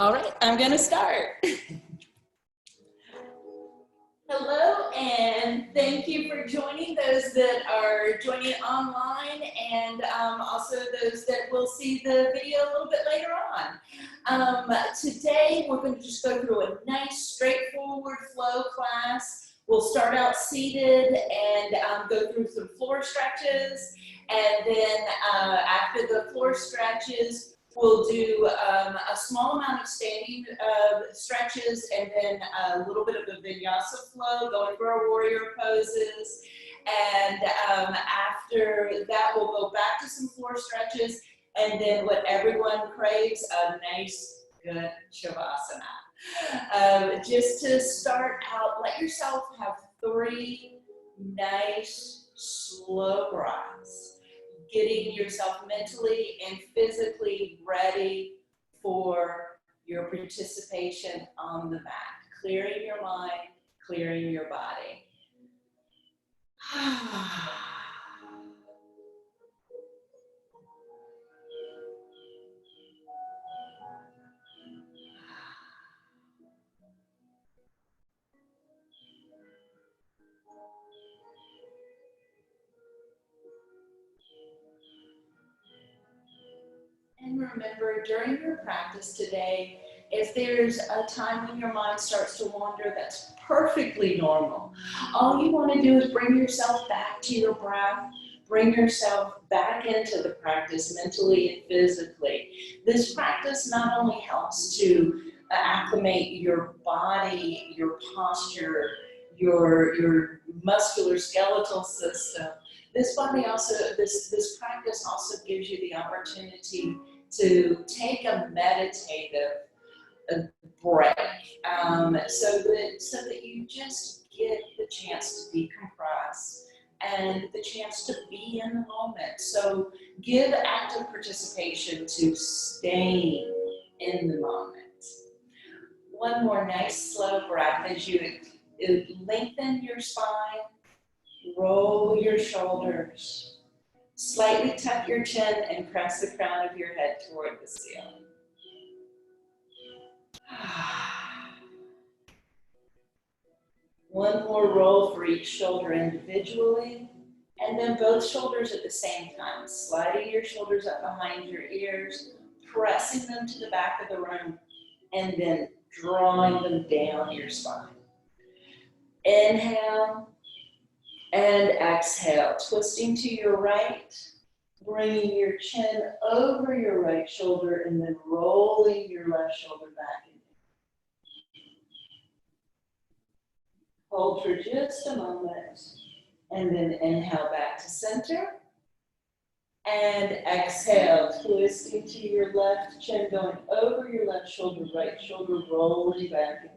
All right, I'm going to start. Hello, and thank you for joining those that are joining online and also those that will see the video a little bit later on. Today, we're going to just go through a nice, straightforward flow class. We'll start out seated and go through some floor stretches, and then after the floor stretches, we'll do a small amount of standing stretches and then a little bit of a vinyasa flow, going through our warrior poses. And after that, we'll go back to some floor stretches and then what everyone craves, a nice, good shavasana. Just to start out, let yourself have 3 nice, slow breaths, getting yourself mentally and physically ready for your participation on the mat. Clearing your mind, clearing your body. And remember, during your practice today, if there's a time when your mind starts to wander, that's perfectly normal. All you want to do is bring yourself back to your breath, bring yourself back into the practice mentally and physically. This practice not only helps to acclimate your body, your posture, your muscular skeletal system. This practice also gives you the opportunity to take a meditative break, so that you just get the chance to decompress and the chance to be in the moment. So give active participation to staying in the moment. One more nice slow breath as you lengthen your spine, roll your shoulders, slightly tuck your chin and press the crown of your head toward the ceiling. One more roll for each shoulder individually, and then both shoulders at the same time, sliding your shoulders up behind your ears, pressing them to the back of the room, and then drawing them down your spine. Inhale and exhale, twisting to your right, bringing your chin over your right shoulder and then rolling your left shoulder back in. Hold for just a moment and then inhale back to center. And exhale, twisting to your left, chin going over your left shoulder, right shoulder rolling back in.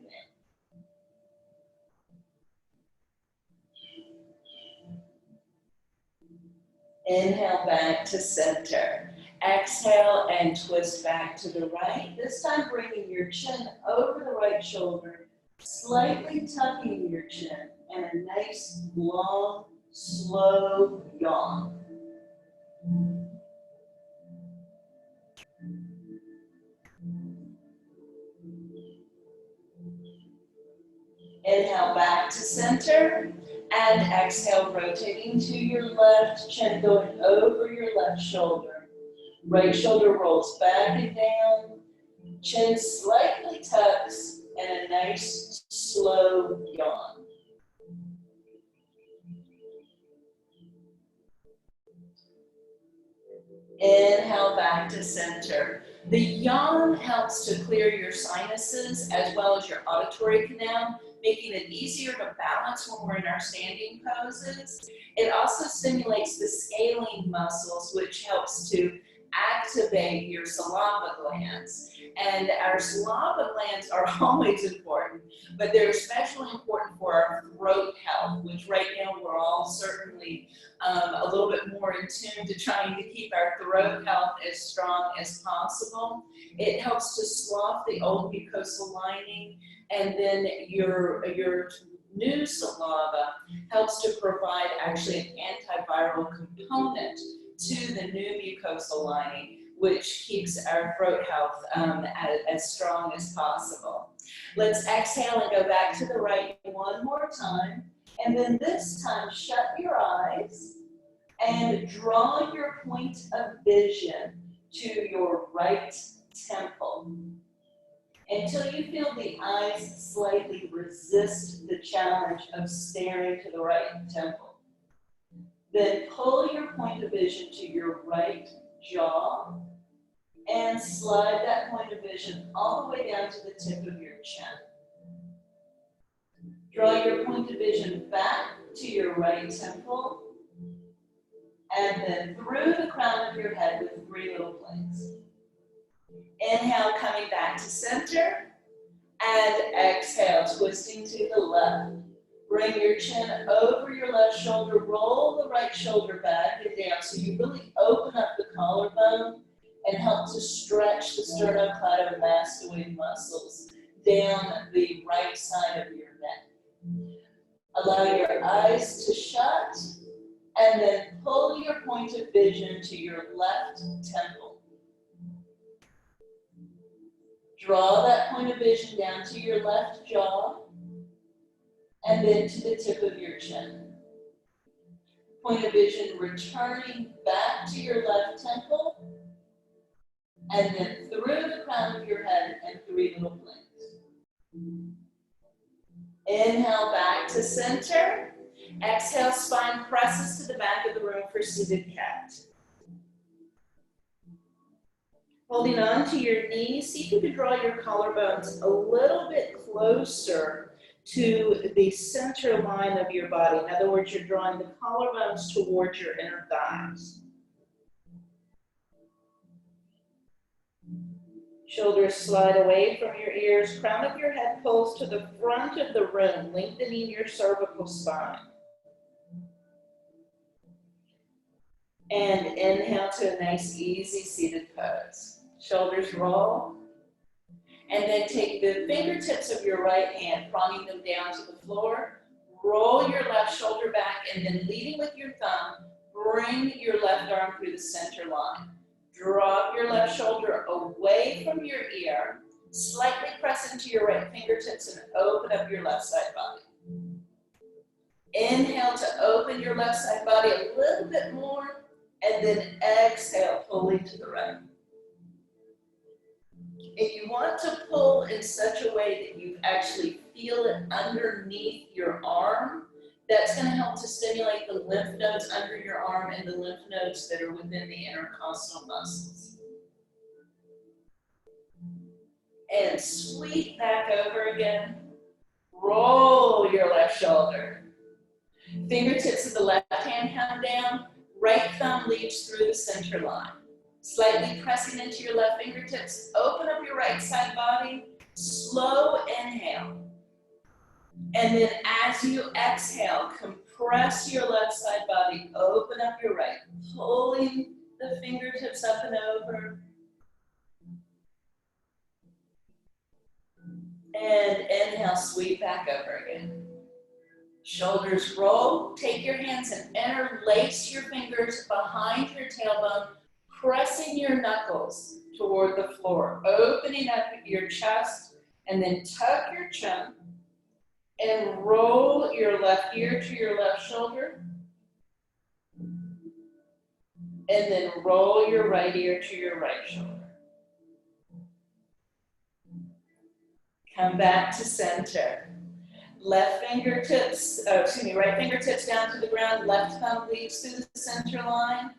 Inhale back to center. Exhale and twist back to the right. This time bringing your chin over the right shoulder, slightly tucking your chin, and a nice, long, slow yawn. Inhale back to center. And exhale, rotating to your left, chin going over your left shoulder. Right shoulder rolls back and down, chin slightly tucks, and a nice, slow yawn. Inhale back to center. The yawn helps to clear your sinuses as well as your auditory canal, making it easier to balance when we're in our standing poses. It also stimulates the scaling muscles, which helps to activate your saliva glands. And our saliva glands are always important, but they're especially important for our throat health, which right now we're all certainly a little bit more in tune to trying to keep our throat health as strong as possible. It helps to slough the old mucosal lining, and then your new saliva helps to provide actually an antiviral component to the new mucosal lining, which keeps our throat health as strong as possible. Let's exhale and go back to the right one more time. And then this time, shut your eyes and draw your point of vision to your right temple until you feel the eyes slightly resist the challenge of staring to the right temple. Then pull your point of vision to your right jaw and slide that point of vision all the way down to the tip of your chin. Draw your point of vision back to your right temple and then through the crown of your head with 3 little blinks. Inhale, coming back to center, and exhale, twisting to the left. Bring your chin over your left shoulder, roll the right shoulder back and down so you really open up the collarbone and help to stretch the sternocleidomastoid muscles down the right side of your neck. Allow your eyes to shut and then pull your point of vision to your left temple. Draw that point of vision down to your left jaw and then to the tip of your chin. Point of vision returning back to your left temple and then through the crown of your head and 3 little blinks. Inhale back to center. Exhale, spine presses to the back of the room for seated cat. Holding on to your knees, see if you can draw your collarbones a little bit closer to the center line of your body. In other words, you're drawing the collarbones towards your inner thighs. Shoulders slide away from your ears. Crown of your head pulls to the front of the room, lengthening your cervical spine. And inhale to a nice, easy seated pose. Shoulders roll. And then take the fingertips of your right hand, prodding them down to the floor. Roll your left shoulder back, and then leading with your thumb, bring your left arm through the center line. Drop your left shoulder away from your ear. Slightly press into your right fingertips and open up your left side body. Inhale to open your left side body a little bit more, and then exhale, pulling to the right. If you want to pull in such a way that you actually feel it underneath your arm, that's going to help to stimulate the lymph nodes under your arm and the lymph nodes that are within the intercostal muscles. And sweep back over again. Roll your left shoulder. Fingertips of the left hand come down. Right thumb leads through the center line. Slightly pressing into your left fingertips. Open up your right side body. Slow inhale. And then as you exhale, compress your left side body. Open up your right. Pulling the fingertips up and over. And inhale, sweep back over again. Shoulders roll. Take your hands and interlace your fingers behind your tailbone, pressing your knuckles toward the floor, opening up your chest, and then tuck your chin and roll your left ear to your left shoulder, and then roll your right ear to your right shoulder. Come back to center. Right fingertips down to the ground, left thumb leads through the center line.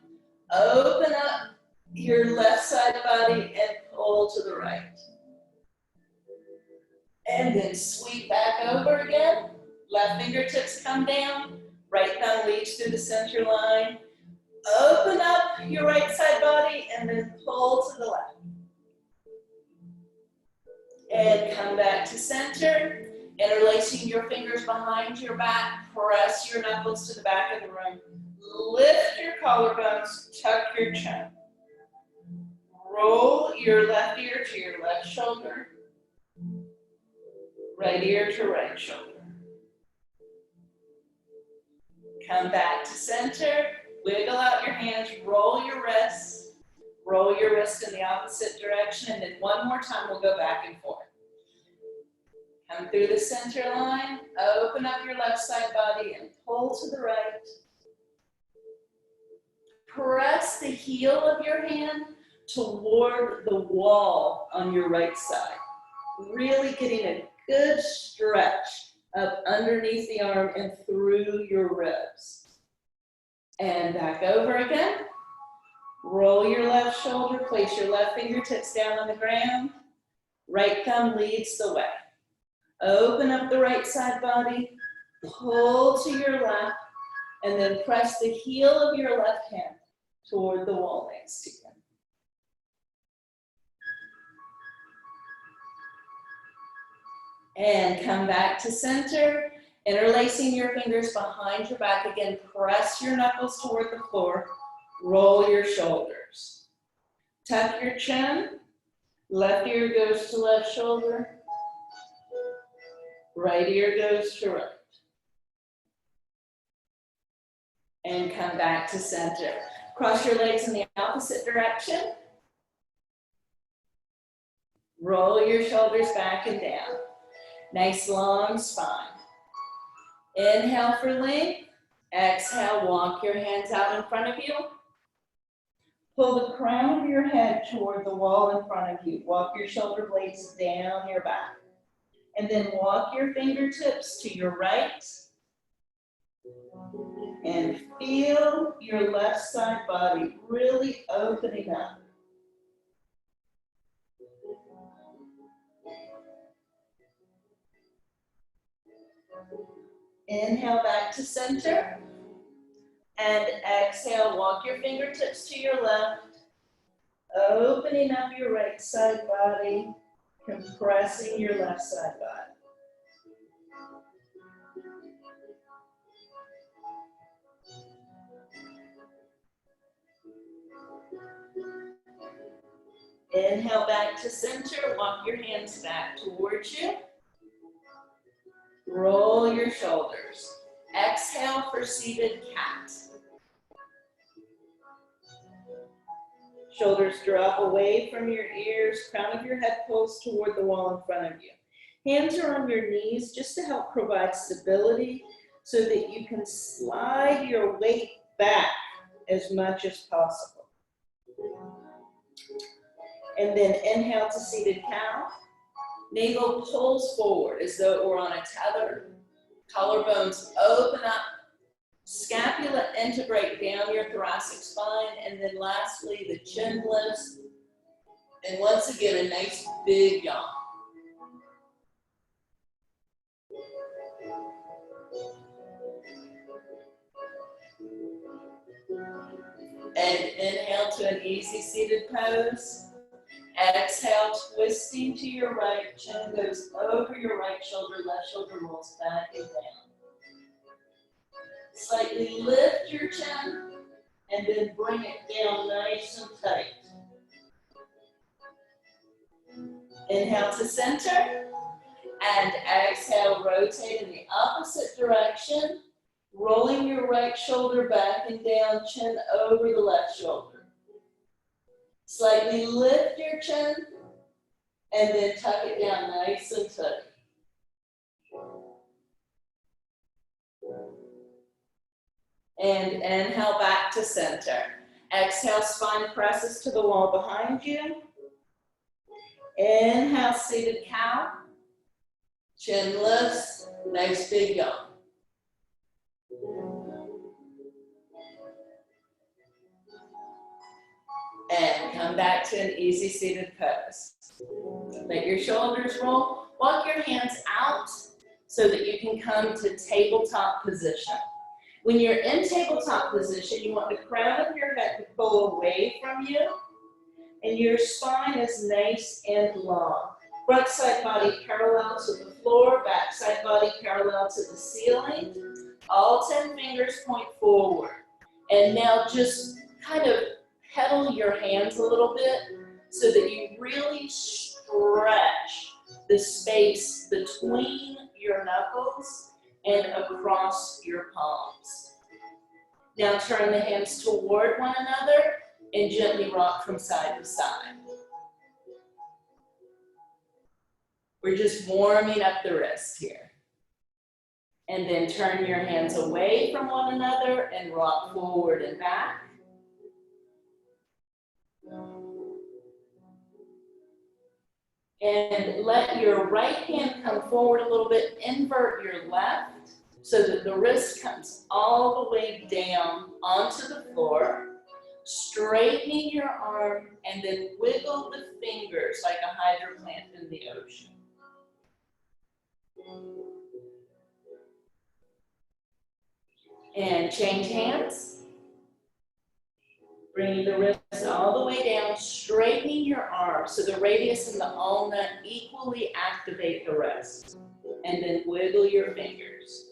Open up your left side body and pull to the right. And then sweep back over again. Left fingertips come down, right thumb leads through the center line. Open up your right side body and then pull to the left. And come back to center. Interlacing your fingers behind your back, press your knuckles to the back of the room. Lift your collarbones, tuck your chin. Roll your left ear to your left shoulder. Right ear to right shoulder. Come back to center. Wiggle out your hands, roll your wrists. Roll your wrist in the opposite direction, and then one more time we'll go back and forth. Come through the center line, open up your left side body and pull to the right. Press the heel of your hand toward the wall on your right side. Really getting a good stretch up underneath the arm and through your ribs. And back over again. Roll your left shoulder, place your left fingertips down on the ground. Right thumb leads the way. Open up the right side body, pull to your left, and then press the heel of your left hand toward the wall next to you. And come back to center, interlacing your fingers behind your back. Again, press your knuckles toward the floor, roll your shoulders. Tuck your chin, left ear goes to left shoulder, right ear goes to right. And come back to center. Cross your legs in the opposite direction. Roll your shoulders back and down. Nice long spine. Inhale for length. Exhale, walk your hands out in front of you. Pull the crown of your head toward the wall in front of you. Walk your shoulder blades down your back. And then walk your fingertips to your right. And feel your left side body really opening up. Inhale back to center. And exhale, walk your fingertips to your left. Opening up your right side body. Compressing your left side body. Inhale back to center, walk your hands back towards you. Roll your shoulders. Exhale for seated cat. Shoulders drop away from your ears, crown of your head pulls toward the wall in front of you. Hands are on your knees just to help provide stability so that you can slide your weight back as much as possible. And then inhale to seated cow. Navel pulls forward as though it were on a tether. Collarbones open up. Scapula integrate down your thoracic spine. And then lastly, the chin lifts. And once again, a nice big yawn. And inhale to an easy seated pose. Exhale, twisting to your right, chin goes over your right shoulder, left shoulder rolls back and down. Slightly lift your chin and then bring it down nice and tight. Inhale to center and exhale, rotate in the opposite direction, rolling your right shoulder back and down, chin over the left shoulder. Slightly lift your chin and then tuck it down nice and tight. And inhale back to center. Exhale, spine presses to the wall behind you. Inhale, seated cow. Chin lifts, nice big yawn. And come back to an easy seated pose. Let your shoulders roll. Walk your hands out so that you can come to tabletop position. When you're in tabletop position, you want the crown of your head to pull away from you, and your spine is nice and long. Front side body parallel to the floor, back side body parallel to the ceiling. All 10 fingers point forward. And now just kind of pedal your hands a little bit so that you really stretch the space between your knuckles and across your palms. Now turn the hands toward one another and gently rock from side to side. We're just warming up the wrist here. And then turn your hands away from one another and rock forward and back. And let your right hand come forward a little bit, invert your left so that the wrist comes all the way down onto the floor, straightening your arm, and then wiggle the fingers like a hydroplant in the ocean. And change hands. Bringing the wrist all the way down, straightening your arm so the radius and the ulna equally activate the wrist. And then wiggle your fingers.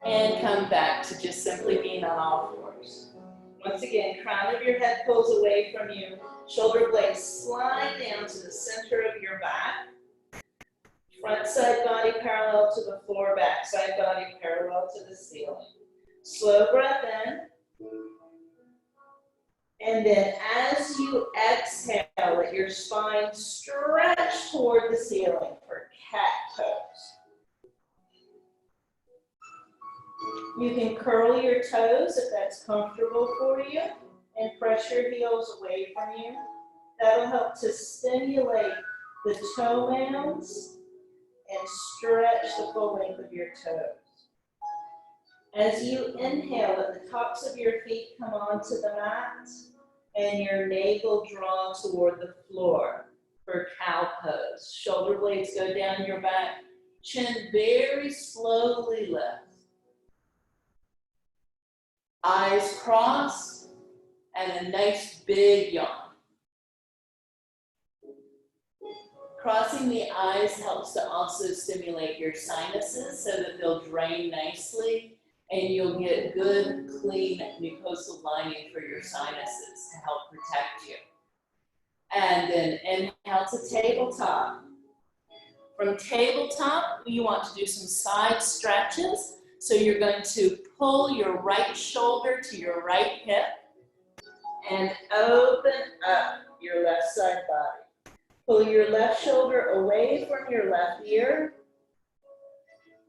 And come back to just simply being on all fours. Once again, crown of your head pulls away from you. Shoulder blades slide down to the center of your back. Front side body parallel to the floor, back side body parallel to the ceiling. Slow breath in. And then as you exhale, let your spine stretch toward the ceiling for cat pose. You can curl your toes if that's comfortable for you and press your heels away from you. That'll help to stimulate the toe mounds and stretch the full length of your toes. As you inhale, let the tops of your feet come onto the mat and your navel draw toward the floor for cow pose. Shoulder blades go down your back, chin very slowly lift. Eyes crossed and a nice big yawn. Crossing the eyes helps to also stimulate your sinuses so that they'll drain nicely and you'll get good, clean mucosal lining for your sinuses to help protect you. And then inhale to tabletop. From tabletop, you want to do some side stretches. So you're going to pull your right shoulder to your right hip and open up your left side body. Pull your left shoulder away from your left ear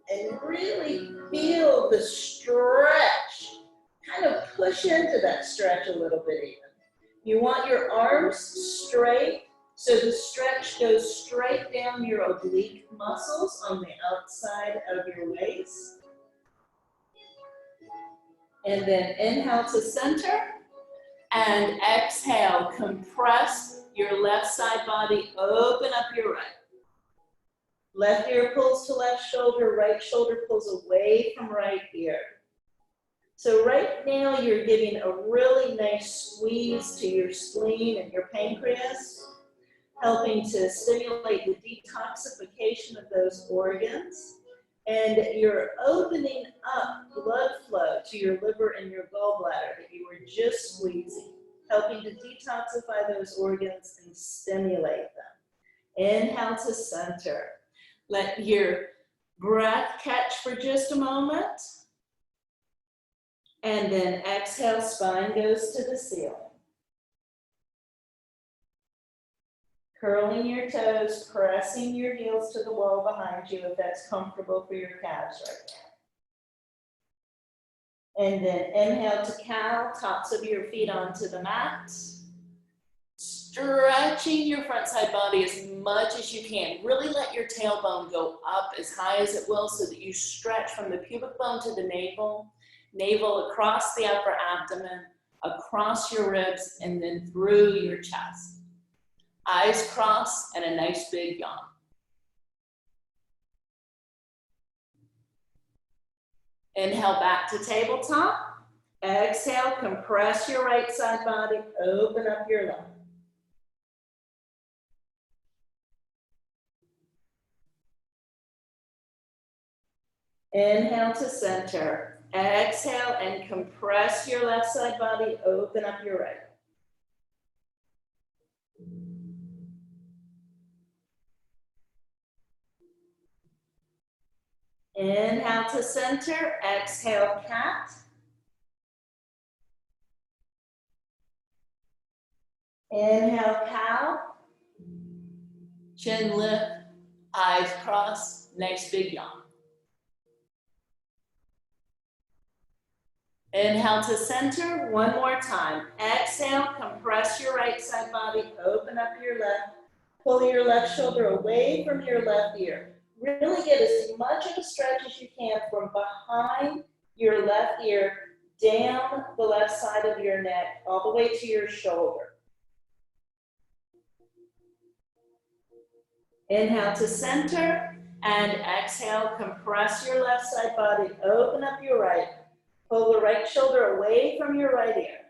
and really feel the stretch. Kind of push into that stretch a little bit even. You want your arms straight, so the stretch goes straight down your oblique muscles on the outside of your waist. And then inhale to center and exhale, compress your left side body, open up your right. Left ear pulls to left shoulder, right shoulder pulls away from right ear. So right now you're giving a really nice squeeze to your spleen and your pancreas, helping to stimulate the detoxification of those organs. And you're opening up blood flow to your liver and your gallbladder that you were just squeezing, helping to detoxify those organs and stimulate them. Inhale to center. Let your breath catch for just a moment. And then exhale, spine goes to the ceiling. Curling your toes, pressing your heels to the wall behind you if that's comfortable for your calves right now. And then inhale to cow, tops of your feet onto the mat. Stretching your front side body as much as you can. Really let your tailbone go up as high as it will so that you stretch from the pubic bone to the navel, navel across the upper abdomen, across your ribs, and then through your chest. Eyes crossed and a nice big yawn. Inhale back to tabletop. Exhale, compress your right side body, open up your left. Inhale to center. Exhale and compress your left side body, open up your right. Inhale to center, exhale cat. Inhale, cow. Chin lift, eyes crossed, nice big yawn. Inhale to center, one more time. Exhale, compress your right side body, open up your left. Pull your left shoulder away from your left ear. Really get as much of a stretch as you can from behind your left ear, down the left side of your neck, all the way to your shoulder. Inhale to center, and exhale, compress your left side body, open up your right. Pull the right shoulder away from your right ear.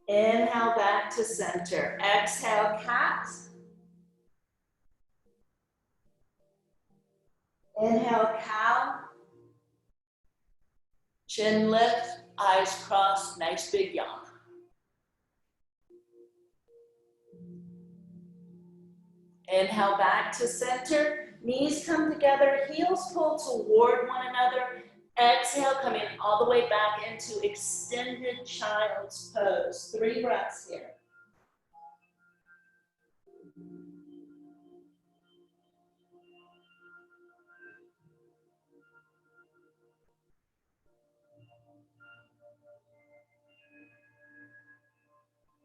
Inhale back to center. Exhale, cat. Inhale, cow. Chin lift, eyes crossed, nice big yawn. Inhale back to center. Knees come together, heels pull toward one another. Exhale, coming all the way back into extended child's pose. 3 breaths here.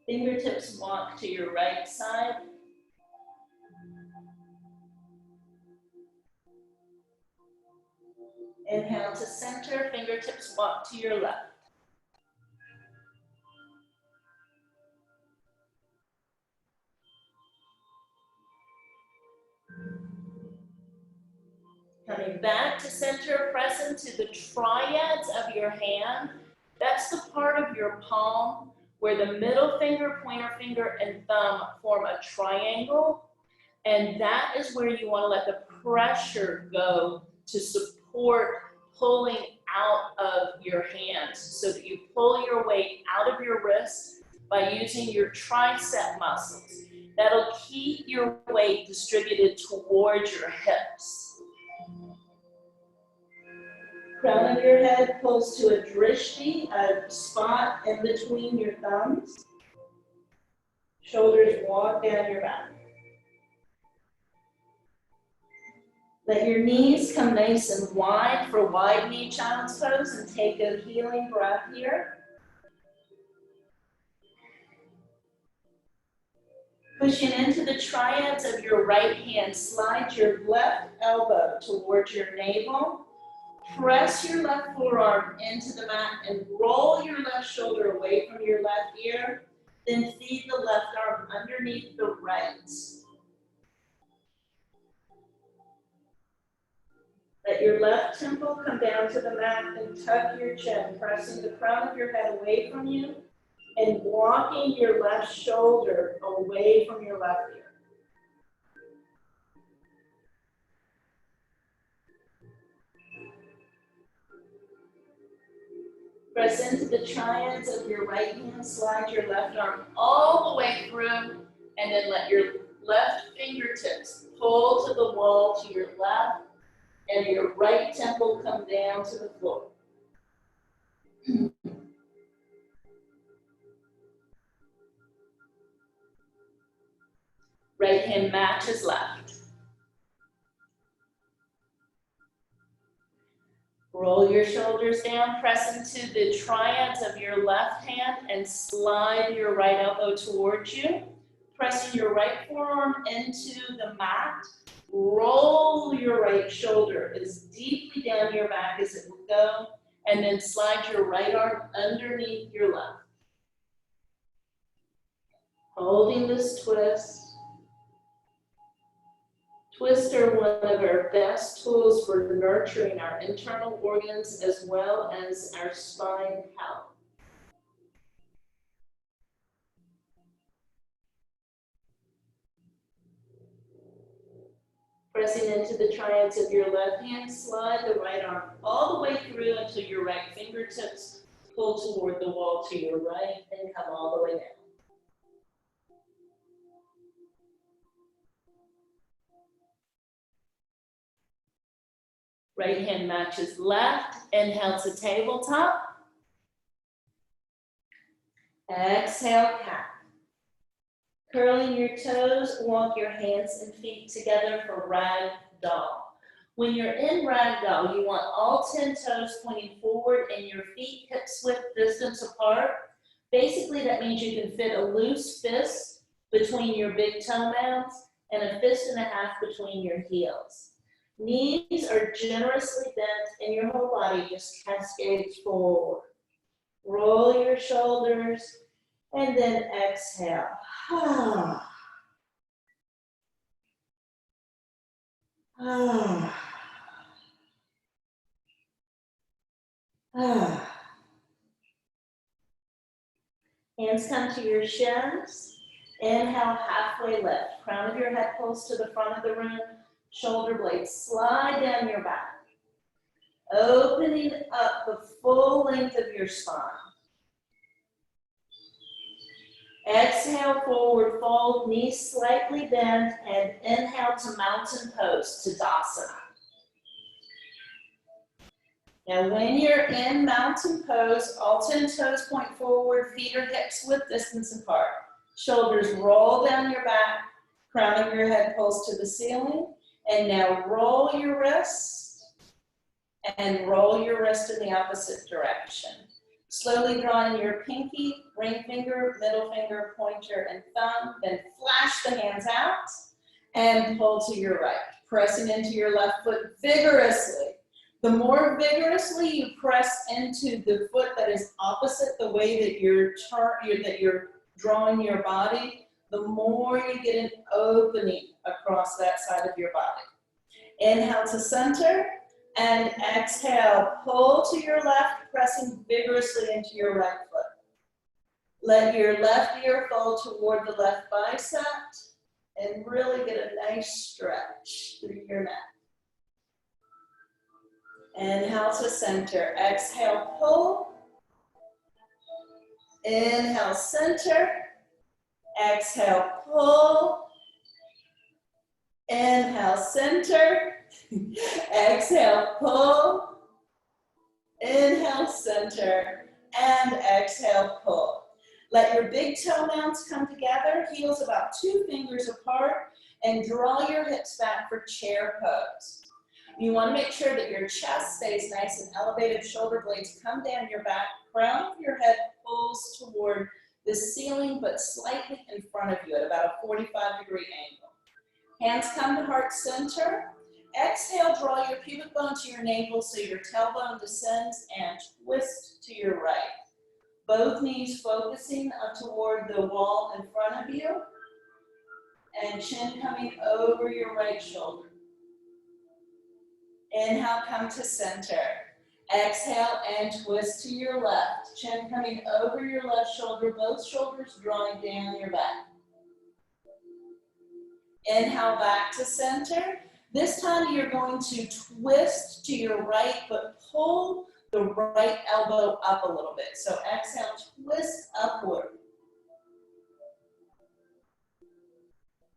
Fingertips walk to your right side. Inhale to center, fingertips walk to your left. Coming back to center, press into the triads of your hand. That's the part of your palm where the middle finger, pointer finger, and thumb form a triangle. And that is where you want to let the pressure go to support pulling out of your hands, so that you pull your weight out of your wrist by using your tricep muscles. That'll keep your weight distributed towards your hips. Crown of your head pulls to a drishti, a spot in between your thumbs. Shoulders walk down your back. Let your knees come nice and wide for wide knee child's pose, and take a healing breath here. Pushing into the triads of your right hand, slide your left elbow towards your navel. Press your left forearm into the mat and roll your left shoulder away from your left ear. Then feed the left arm underneath the right. Let your left temple come down to the mat and tuck your chin, pressing the crown of your head away from you and walking your left shoulder away from your left ear. Press into the triads of your right hand, slide your left arm all the way through, and then let your left fingertips pull to the wall to your left, and your right temple come down to the floor. Right hand matches left. Roll your shoulders down, press into the triads of your left hand and slide your right elbow towards you. Pressing your right forearm into the mat. Roll your right shoulder as deeply down your back as it will go, and then slide your right arm underneath your left. Holding this twist. Twists are one of our best tools for nurturing our internal organs as well as our spine health. Pressing into the triads of your left hand, slide the right arm all the way through until your right fingertips pull toward the wall to your right and come all the way down. Right hand matches left. Inhale to tabletop. Exhale, cat. Curling your toes, walk your hands and feet together for rag doll. When you're in rag doll, you want all 10 toes pointing forward and your feet hip-width distance apart. Basically, that means you can fit a loose fist between your big toe mounds and a fist and a half between your heels. Knees are generously bent and your whole body just cascades forward. Roll your shoulders and then exhale. Hands come to your shins. Inhale, halfway lift. Crown of your head pulls to the front of the room. Shoulder blades slide down your back. Opening up the full length of your spine. Exhale, forward fold, knees slightly bent, and inhale to mountain pose, Tadasana. Now when you're in mountain pose, all 10 toes point forward, feet or hips width distance apart. Shoulders roll down your back, crown of your head pulls to the ceiling, and now roll your wrist, and roll your wrist in the opposite direction. Slowly draw in your pinky, ring finger, middle finger, pointer, and thumb, then flash the hands out, and pull to your right, pressing into your left foot vigorously. The more vigorously you press into the foot that is opposite the way that you're drawing your body, the more you get an opening across that side of your body. Inhale to center and exhale, pull to your left, pressing vigorously into your right foot. Let your left ear fall toward the left bicep and really get a nice stretch through your neck. Inhale to center, exhale, pull. Inhale, center. Exhale, pull. Inhale, center. Exhale, pull. Inhale, center. And exhale, pull. Let your big toe mounts come together, heels about 2 fingers apart, and draw your hips back for chair pose. You want to make sure that your chest stays nice and elevated, shoulder blades come down your back, crown of your head pulls toward the ceiling, but slightly in front of you at about a 45-degree angle. Hands come to heart center. Exhale, draw your pubic bone to your navel so your tailbone descends and twist to your right. Both knees focusing up toward the wall in front of you, and chin coming over your right shoulder. Inhale, come to center. Exhale and twist to your left. Chin coming over your left shoulder, both shoulders drawing down your back. Inhale, back to center. This time you're going to twist to your right, but pull the right elbow up a little bit. So exhale, twist upward.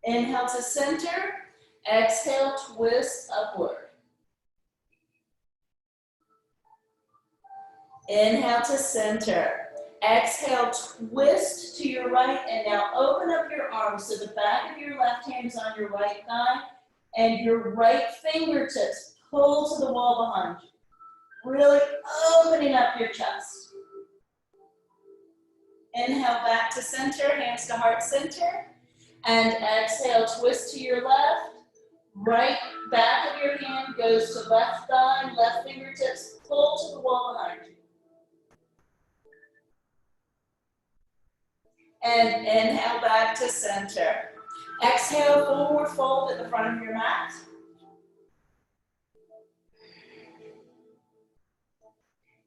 Inhale to center. Exhale, twist upward. Inhale to center. Exhale, twist to your right, and now open up your arms so the back of your left hand is on your right thigh, and your right fingertips pull to the wall behind you. Really opening up your chest. Inhale, back to center, hands to heart center, and exhale, twist to your left. Right back of your hand goes to left thigh, left fingertips pull to the wall behind you. And inhale, back to center. Exhale, forward fold at the front of your mat.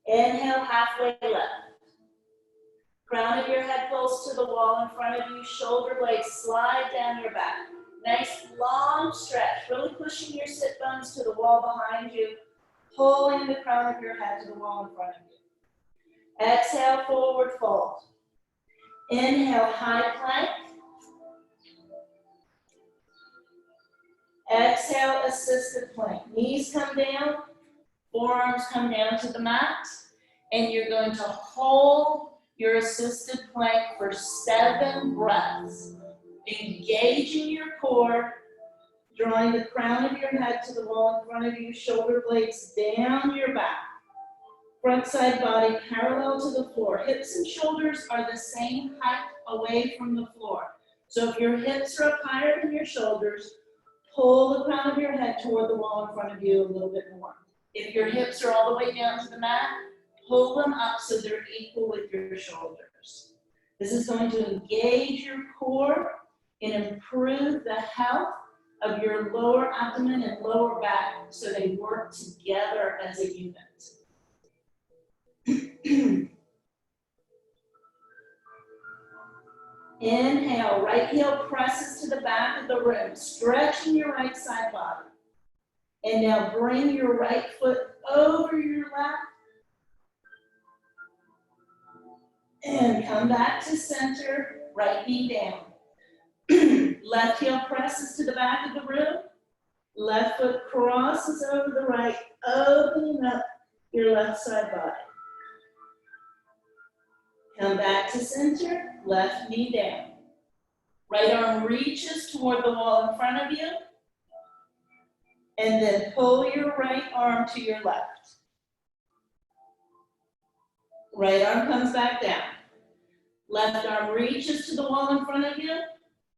Inhale, halfway left. Crown of your head pulls to the wall in front of you. Shoulder blades slide down your back. Nice long stretch, really pushing your sit bones to the wall behind you, pulling the crown of your head to the wall in front of you. Exhale, forward fold. Inhale, high plank. Exhale, assisted plank. Knees come down, Forearms come down to the mat, and you're going to hold your assisted plank for 7 breaths. Engaging your core, drawing the crown of your head to the wall in front of you, shoulder blades down your back. Front side body parallel to the floor. Hips and shoulders are the same height away from the floor. So if your hips are up higher than your shoulders, pull the crown of your head toward the wall in front of you a little bit more. If your hips are all the way down to the mat, pull them up so they're equal with your shoulders. This is going to engage your core and improve the health of your lower abdomen and lower back so they work together as a unit. Inhale, right heel presses to the back of the room, stretching your right side body. And now bring your right foot over your left. And come back to center, right knee down. Left heel presses to the back of the room. Left foot crosses over the right, opening up your left side body. Come back to center, left knee down. Right arm reaches toward the wall in front of you. And then pull your right arm to your left. Right arm comes back down. Left arm reaches to the wall in front of you.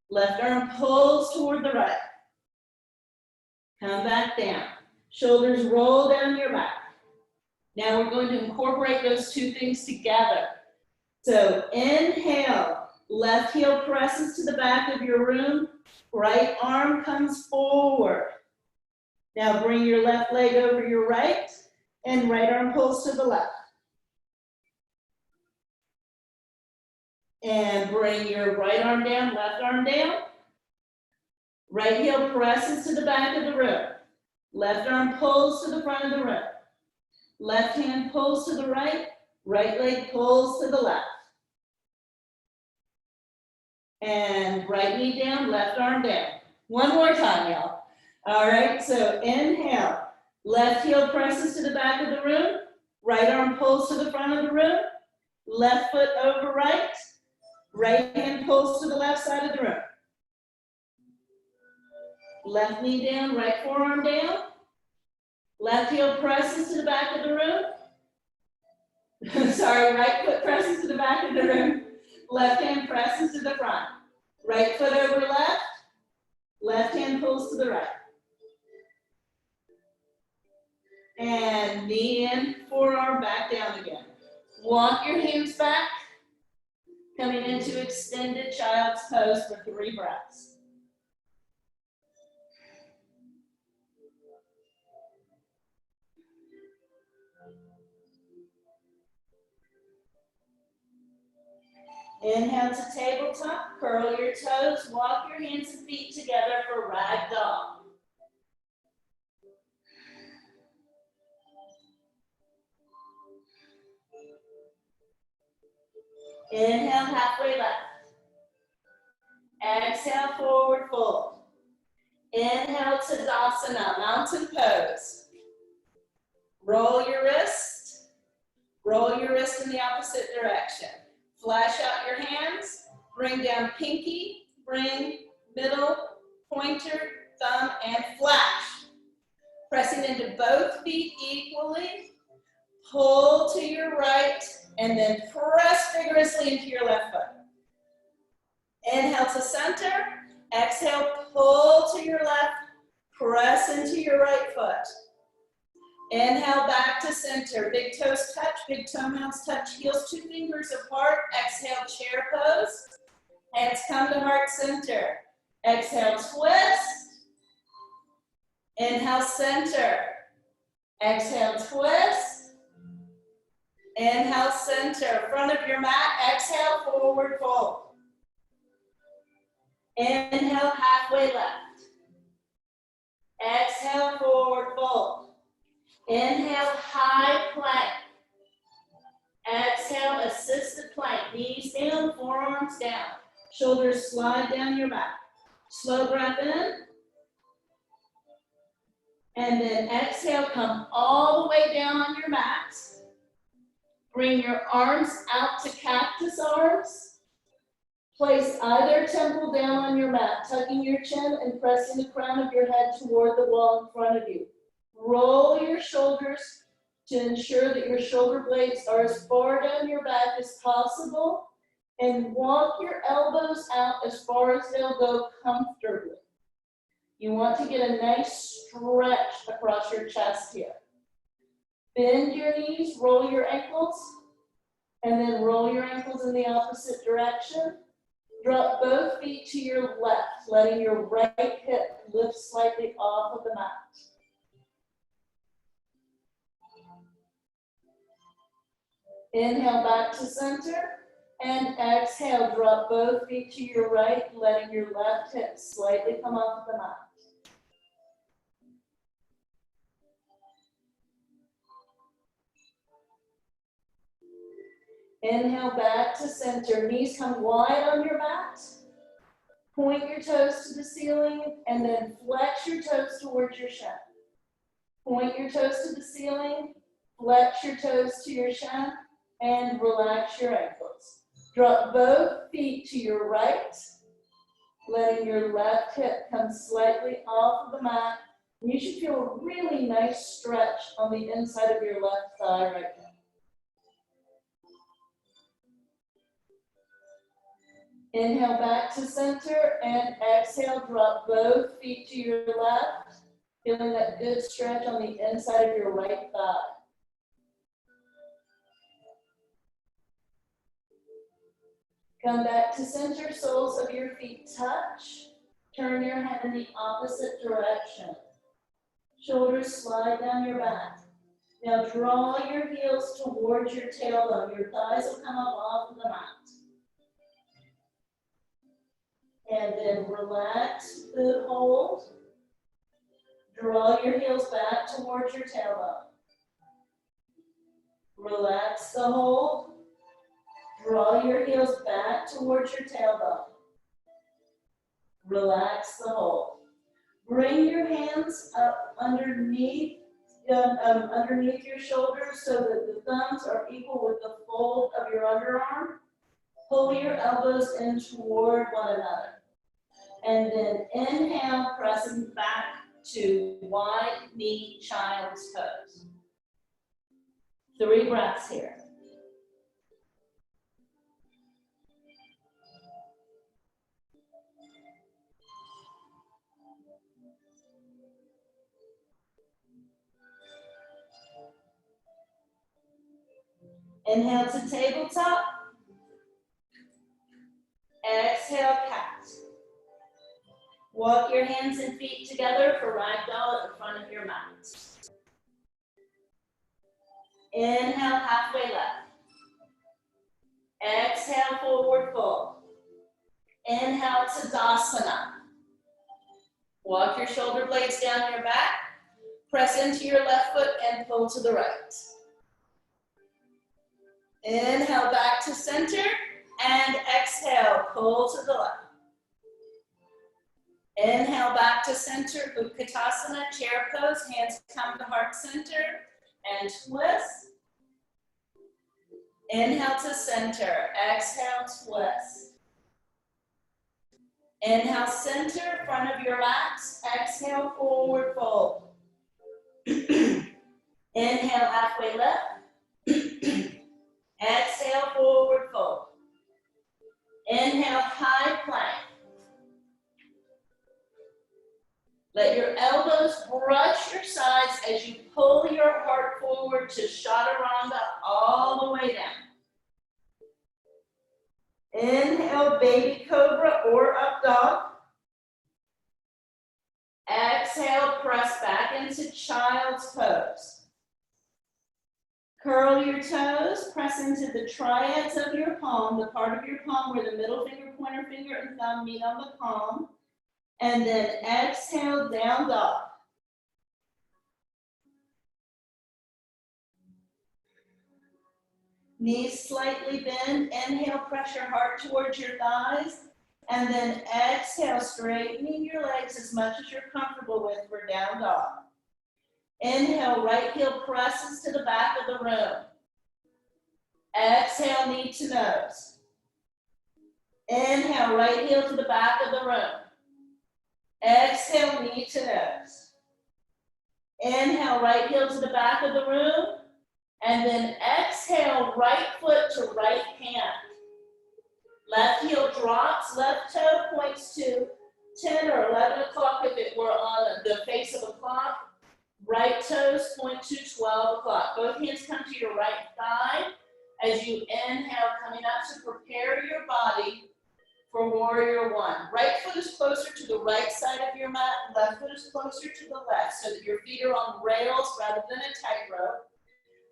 Left arm pulls toward the right. Come back down. Shoulders roll down your back. Now we're going to incorporate those two things together. So inhale, left heel presses to the back of your room. Right arm comes forward. Now bring your left leg over your right and right arm pulls to the left. And bring your right arm down, left arm down. Right heel presses to the back of the room. Left arm pulls to the front of the room. Left hand pulls to the right. Right leg pulls to the left. And right knee down, left arm down. One more time, y'all. All right, so inhale. Left heel presses to the back of the room. Right arm pulls to the front of the room. Left foot over right. Right hand pulls to the left side of the room. Left knee down, right forearm down. Left heel presses to the back of the room. Sorry, right foot presses to the back of the room. Left hand presses to the front. Right foot over left. Left hand pulls to the right. And knee in, forearm back down again. Walk your hands back. Coming into extended child's pose for 3 breaths. Inhale to tabletop, curl your toes, walk your hands and feet together for ragdoll. Inhale, halfway left. Exhale, forward fold. Inhale, Tadasana, mountain pose. Roll your wrist. Roll your wrist in the opposite direction. Flash out your hands. Bring down pinky, ring, middle, pointer, thumb, and flash. Pressing into both feet equally. Pull to your right, and then press vigorously into your left foot. Inhale to center. Exhale, pull to your left. Press into your right foot. Inhale, back to center. Big toes touch, big toenails touch, heels 2 fingers apart. Exhale, chair pose. Hands come to heart center. Exhale, twist. Inhale, center. Exhale, twist. Inhale, center. Front of your mat. Exhale, forward fold. Inhale, halfway left. Exhale, forward fold. Inhale, high plank. Exhale, assisted plank. Knees down, forearms down. Shoulders slide down your back. Slow breath in. And then exhale, come all the way down on your mat. Bring your arms out to cactus arms. Place either temple down on your mat, tucking your chin and pressing the crown of your head toward the wall in front of you. Roll your shoulders to ensure that your shoulder blades are as far down your back as possible, and walk your elbows out as far as they'll go comfortably. You want to get a nice stretch across your chest here. Bend your knees, roll your ankles, and then roll your ankles in the opposite direction. Drop both feet to your left, letting your right hip lift slightly off of the mat. Inhale back to center, and exhale, drop both feet to your right, letting your left hip slightly come off the mat. Inhale back to center, knees come wide on your mat. Point your toes to the ceiling, and then flex your toes towards your shin. Point your toes to the ceiling, flex your toes to your shin, and relax your ankles. Drop both feet to your right, letting your left hip come slightly off of the mat. You should feel a really nice stretch on the inside of your left thigh right now. Inhale back to center, and exhale, drop both feet to your left, feeling that good stretch on the inside of your right thigh. Come back to center, soles of your feet touch. Turn your head in the opposite direction. Shoulders slide down your back. Now draw your heels towards your tailbone. Your thighs will come up off of the mat. And then relax, good hold. Draw your heels back towards your tailbone. Relax the hold. Draw your heels back towards your tailbone. Relax the hold. Bring your hands up underneath your shoulders so that the thumbs are equal with the fold of your underarm. Pull your elbows in toward one another. And then inhale, pressing back to wide knee child's pose. 3 breaths here. Inhale to tabletop. Exhale, cat. Walk your hands and feet together for ragdoll at the front of your mat. Inhale, halfway left. Exhale, forward fold. Inhale, Tadasana. Walk your shoulder blades down your back. Press into your left foot and pull to the right. Inhale, back to center. And exhale, pull to the left. Inhale, back to center, Utkatasana, chair pose, hands come to heart center, and twist. Inhale to center, exhale, twist. Inhale, center, front of your mat, exhale, forward fold. Inhale, halfway left. Exhale, forward fold. Inhale, high plank. Let your elbows brush your sides as you pull your heart forward to Chaturanga all the way down. Inhale, baby cobra or up dog. Exhale, press back into child's pose. Curl your toes, press into the triads of your palm, the part of your palm where the middle finger, pointer finger, and thumb meet on the palm. And then exhale, down dog. Knees slightly bend. Inhale, press your heart towards your thighs. And then exhale, straightening your legs as much as you're comfortable with for down dog. Inhale, right heel presses to the back of the room. Exhale, knee to nose. Inhale, right heel to the back of the room. Exhale, knee to nose. Inhale, right heel to the back of the room. And then exhale, right foot to right hand. Left heel drops, left toe points to 10 or 11 o'clock if it were on the face of a clock. Right toes point to 12 o'clock. Both hands come to your right thigh as you inhale, coming up to prepare your body for warrior one. Right foot is closer to the right side of your mat, left foot is closer to the left so that your feet are on rails rather than a tightrope.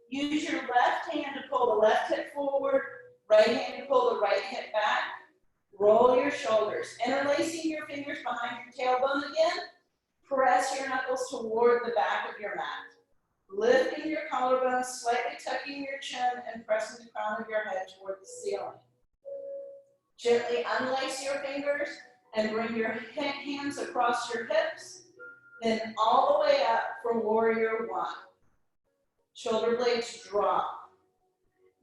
Use your left hand to pull the left hip forward, right hand to pull the right hip back. Roll your shoulders. Interlacing your fingers behind your tailbone again. Press your knuckles toward the back of your mat. Lifting your collarbones, slightly tucking your chin, and pressing the crown of your head toward the ceiling. Gently unlace your fingers and bring your hands across your hips, then all the way up for warrior one. Shoulder blades drop.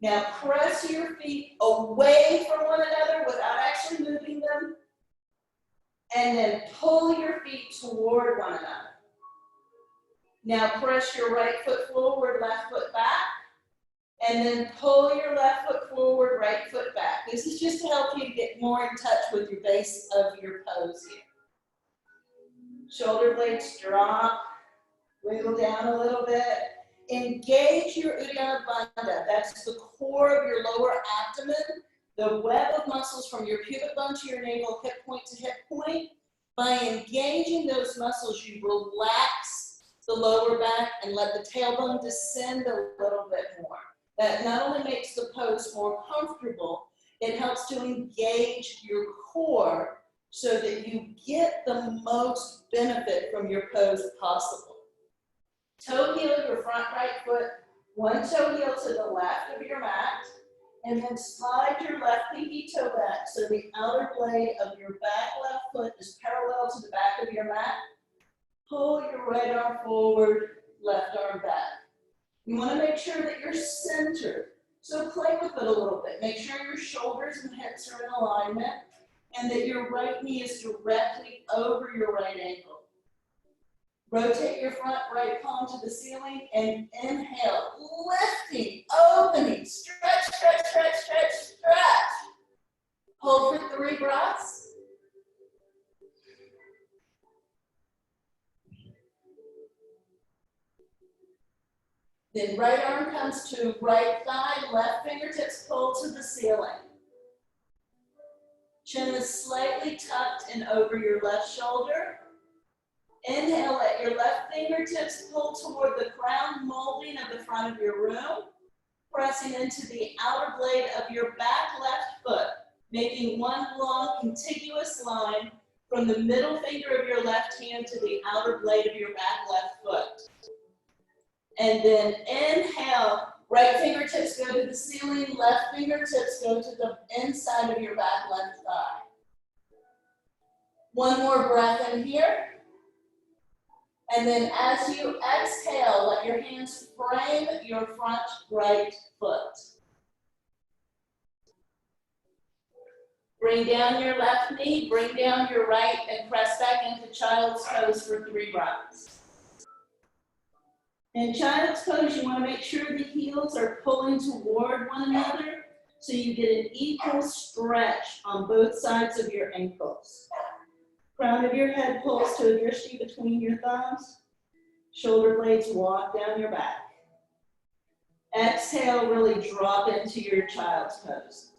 Now press your feet away from one another without actually moving them, and then pull your feet toward one another. Now press your right foot forward, left foot back, and then pull your left foot forward, right foot back. This is just to help you get more in touch with your base of your pose here. Shoulder blades drop, wiggle down a little bit. Engage your Uddiyana Bandha. That's the core of your lower abdomen, the web of muscles from your pubic bone to your navel, hip point to hip point. By engaging those muscles, you relax the lower back and let the tailbone descend a little bit more. That not only makes the pose more comfortable, it helps to engage your core so that you get the most benefit from your pose possible. Toe heel your front right foot, one toe heel to the left of your mat, and then slide your left pinky toe back so the outer blade of your back left foot is parallel to the back of your mat. Pull your right arm forward, left arm back. You want to make sure that you're centered, so play with it a little bit. Make sure your shoulders and hips are in alignment and that your right knee is directly over your right ankle. Rotate your front right palm to the ceiling and inhale, lifting, opening, stretch, stretch, stretch, stretch, stretch. Hold for 3 breaths. Then right arm comes to right thigh, left fingertips pull to the ceiling. Chin is slightly tucked and over your left shoulder. Inhale, let your left fingertips pull toward the crown molding of the front of your room, pressing into the outer blade of your back left foot, making one long contiguous line from the middle finger of your left hand to the outer blade of your back left foot. And then inhale, right fingertips go to the ceiling, left fingertips go to the inside of your back left thigh. One more breath in here. And then as you exhale, let your hands frame your front right foot. Bring down your left knee, bring down your right, and press back into child's pose for 3 breaths. In child's pose, you want to make sure the heels are pulling toward one another so you get an equal stretch on both sides of your ankles. Crown of your head pulls to a drishti between your thumbs. Shoulder blades walk down your back. Exhale, really drop into your child's pose.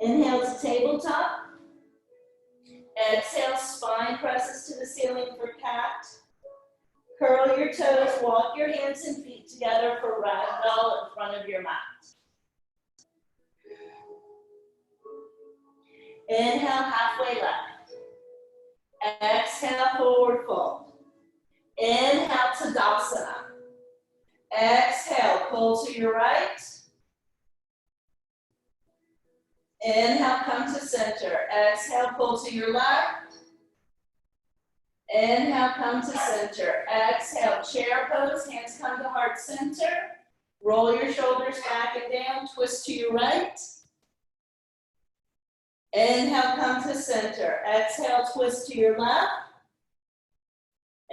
Inhale to tabletop. Exhale, spine presses to the ceiling for cat. Curl your toes, walk your hands and feet together for ragdoll in front of your mat. Inhale, halfway left. Exhale, forward fold. Inhale, Tadasana. Exhale, pull to your right. Inhale, come to center. Exhale, pull to your left. Inhale, come to center. Exhale, chair pose, hands come to heart center. Roll your shoulders back and down, twist to your right. Inhale, come to center. Exhale, twist to your left.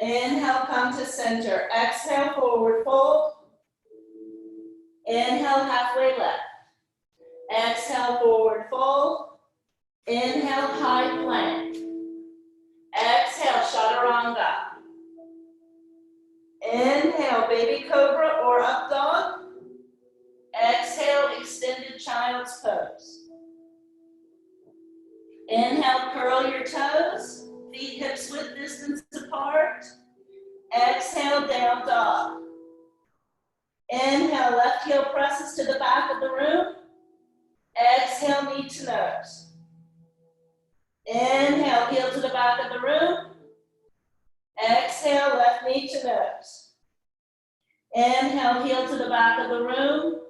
Inhale, come to center. Exhale, forward fold. Inhale, halfway left. Exhale, forward fold. Inhale, high plank. Exhale, chaturanga. Inhale, baby cobra or up dog. Exhale, extended child's pose. Inhale, curl your toes, feet hips width distance apart. Exhale, down dog. Inhale, left heel presses to the back of the room. Exhale, knee to nose. Inhale, heel to the back of the room. Exhale, left knee to nose. Inhale, heel to the back of the room.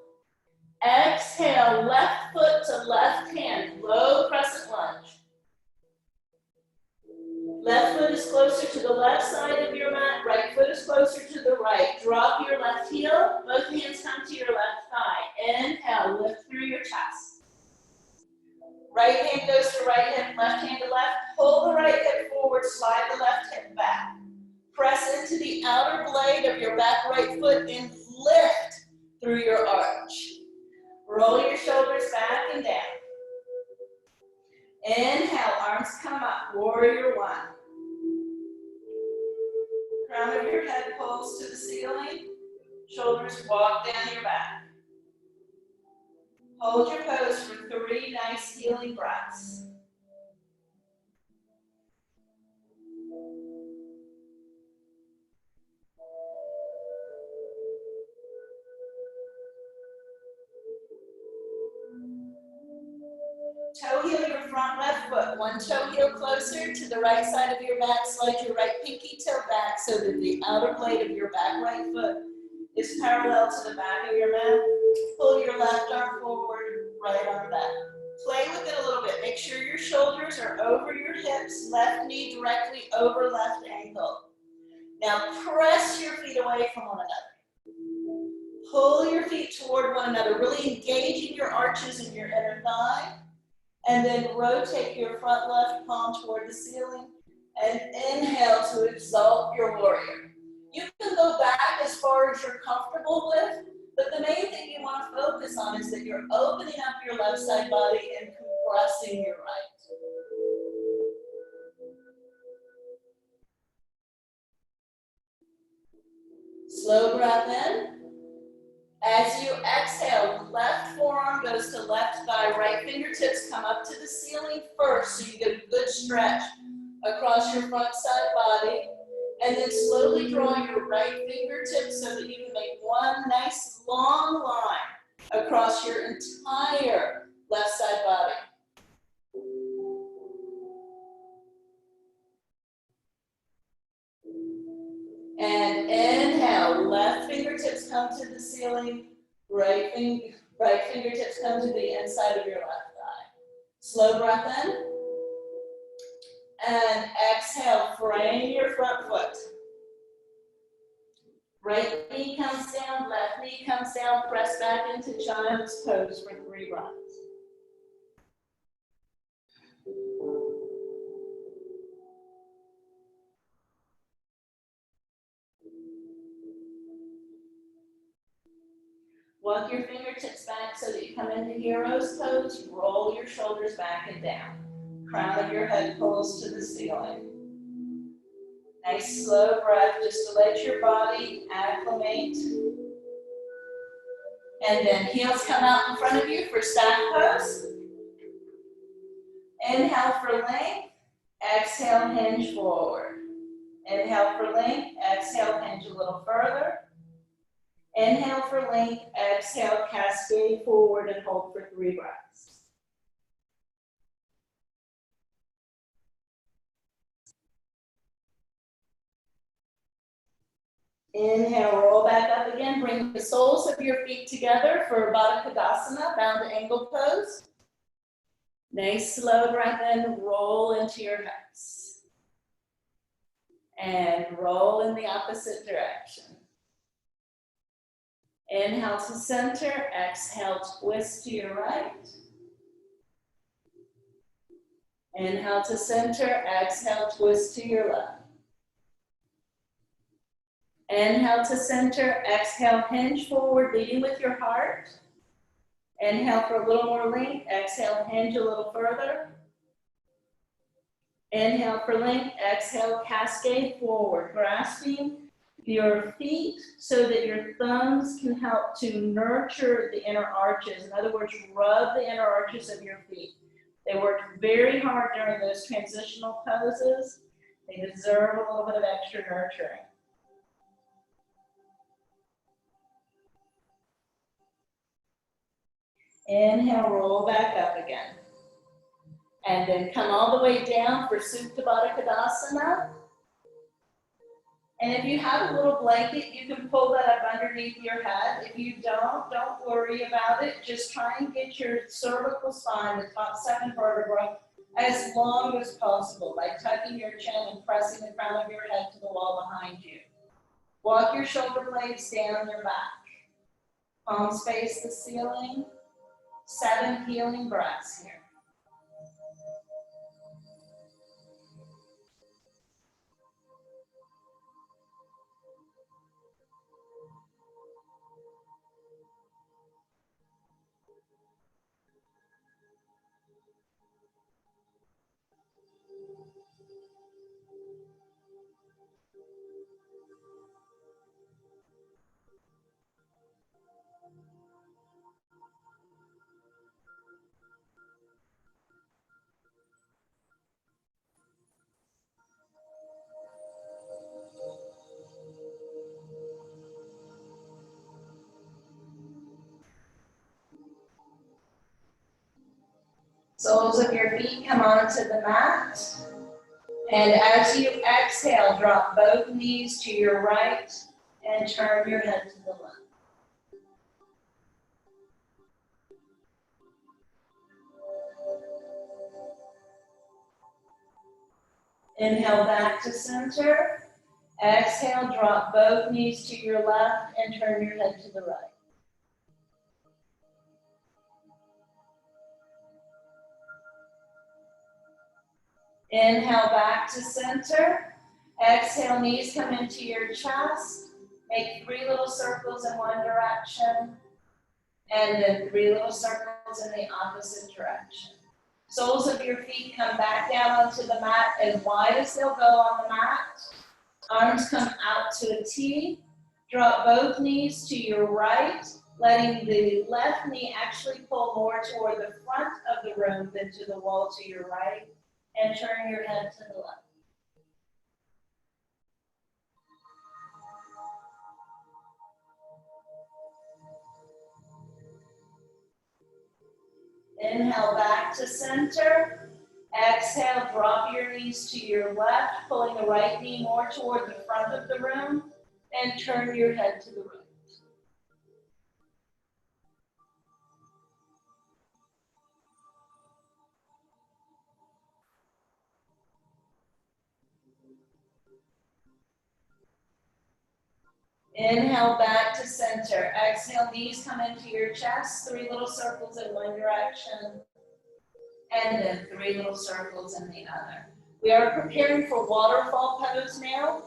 Exhale, left foot to left hand, low crescent lunge. Left foot is closer to the left side of your mat, right foot is closer to the right. Drop your left heel, both hands come to your left thigh. Inhale, lift through your chest. Right hand goes to right hip, left hand to left. Pull the right hip forward, slide the left hip back. Press into the outer blade of your back right foot and lift through your arch. Roll your shoulders back and down. Inhale, arms come up, warrior one. Crown of your head pulls to the ceiling, shoulders walk down your back. Hold your pose for 3 nice healing breaths. Toe heel your front left foot. One toe heel closer to the right side of your back. Slide your right pinky toe back so that the outer blade of your back right foot is parallel to the back of your mat. Pull your left arm forward, right arm back. Play with it a little bit. Make sure your shoulders are over your hips, left knee directly over left ankle. Now press your feet away from one another. Pull your feet toward one another, really engaging your arches and your inner thigh. And then rotate your front left palm toward the ceiling and inhale to exalt your warrior. You can go back as far as you're comfortable with, but the main thing you want to focus on is that you're opening up your left side body and compressing your right. Slow breath in. As you exhale, left forearm goes to left thigh, right fingertips come up to the ceiling first, so you get a good stretch across your front side body, and then slowly drawing your right fingertips so that you can make one nice long line across your entire left side body. And inhale, left fingertips come to the ceiling, right fingertips come to the inside of your left thigh. Slow breath in. And exhale, frame your front foot. Right knee comes down, left knee comes down, press back into child's pose for 3 breaths. Walk your fingertips back so that you come into hero's pose. Roll your shoulders back and down. Crown of your head pulls to the ceiling. Nice slow breath just to let your body acclimate. And then heels come out in front of you for stack pose. Inhale for length. Exhale, hinge forward. Inhale for length. Exhale, hinge a little further. Inhale for length, exhale, cascade forward and hold for 3 breaths. Inhale, roll back up again. Bring the soles of your feet together for Baddha Konasana, bound angle pose. Nice slow breath in, roll into your hips. And roll in the opposite direction. Inhale to center, exhale, twist to your right. Inhale to center, exhale, twist to your left. Inhale to center, exhale, hinge forward, leading with your heart. Inhale for a little more length, exhale, hinge a little further. Inhale for length, exhale, cascade forward, grasping your feet so that your thumbs can help to nurture the inner arches. In other words, rub the inner arches of your feet. They worked very hard during those transitional poses. They deserve a little bit of extra nurturing. Inhale, roll back up again. And then come all the way down for Supta Baddha Konasana. And if you have a little blanket, you can pull that up underneath your head. If you don't worry about it. Just try and get your cervical spine, the top 7 vertebrae, as long as possible by tucking your chin and pressing the crown of your head to the wall behind you. Walk your shoulder blades down your back. Palms face the ceiling. 7 healing breaths here. Soles of your feet come onto the mat. And as you exhale, drop both knees to your right and turn your head to the left. Inhale back to center. Exhale, drop both knees to your left and turn your head to the right. Inhale back to center. Exhale, knees come into your chest. Make 3 little circles in one direction. And then 3 little circles in the opposite direction. Soles of your feet come back down onto the mat as wide as they'll go on the mat. Arms come out to a T. Drop both knees to your right, letting the left knee actually pull more toward the front of the room than to the wall to your right. And turn your head to the left. Inhale back to center. Exhale, drop your knees to your left, pulling the right knee more toward the front of the room, and turn your head to the right. Inhale back to center. Exhale, knees come into your chest, 3 little circles in one direction, and then 3 little circles in the other. We are preparing for waterfall pose now.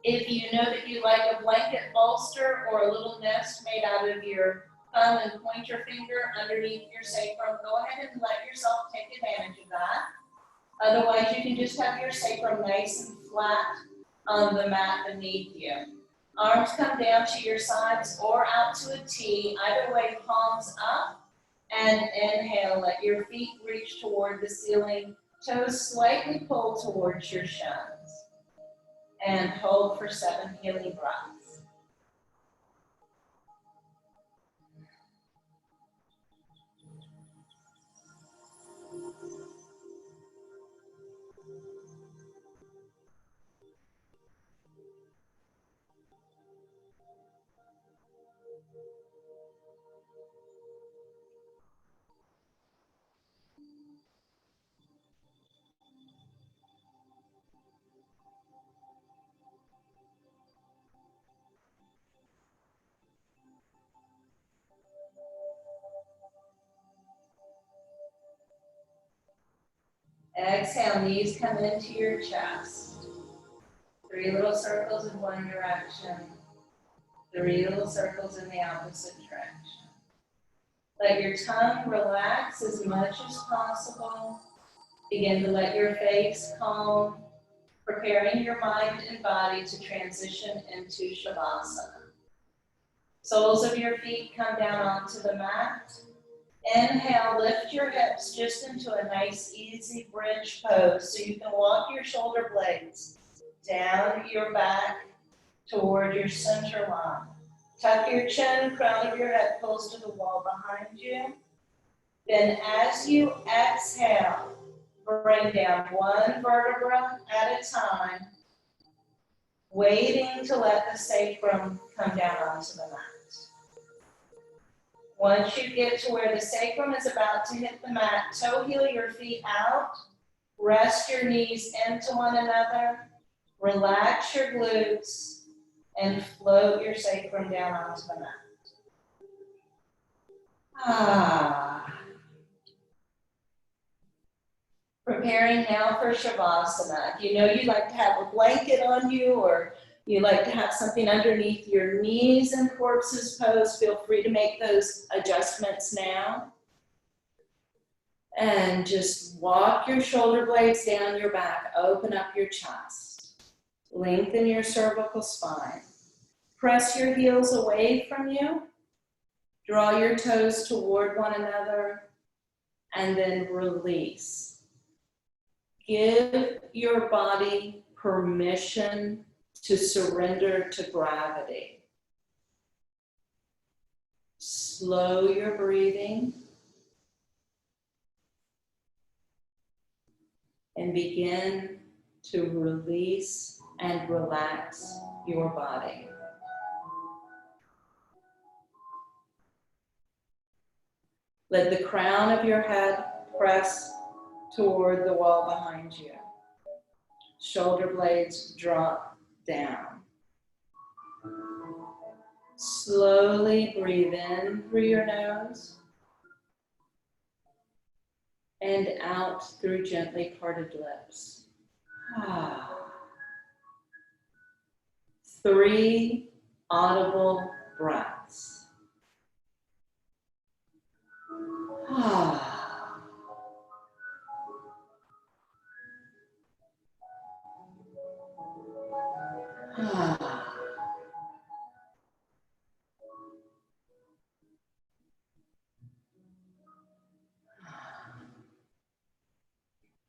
If you know that you like a blanket bolster or a little nest made out of your thumb and pointer finger underneath your sacrum, go ahead and let yourself take advantage of that. Otherwise, you can just have your sacrum nice and flat on the mat beneath you. Arms come down to your sides or out to a T. Either way, palms up. And inhale, let your feet reach toward the ceiling. Toes slightly pull towards your shins. And hold for 7 healing breaths. Exhale, knees come into your chest. 3 little circles in one direction. 3 little circles in the opposite direction. Let your tongue relax as much as possible. Begin to let your face calm, preparing your mind and body to transition into Shavasana. Soles of your feet come down onto the mat. Inhale, lift your hips just into a nice, easy bridge pose so you can walk your shoulder blades down your back toward your center line. Tuck your chin, crown of your head close to the wall behind you. Then as you exhale, bring down one vertebra at a time, waiting to let the sacrum come down onto the mat. Once you get to where the sacrum is about to hit the mat, toe heel your feet out, rest your knees into one another, relax your glutes, and float your sacrum down onto the mat. Preparing now for Shavasana. If you know you like to have a blanket on you or you like to have something underneath your knees in corpse's pose, feel free to make those adjustments now. And just walk your shoulder blades down your back, open up your chest. Lengthen your cervical spine. Press your heels away from you. Draw your toes toward one another and then release. Give your body permission to surrender to gravity. Slow your breathing and begin to release and relax your body. Let the crown of your head press toward the wall behind you. Shoulder blades drop down. Slowly breathe in through your nose and out through gently parted lips. 3 audible breaths.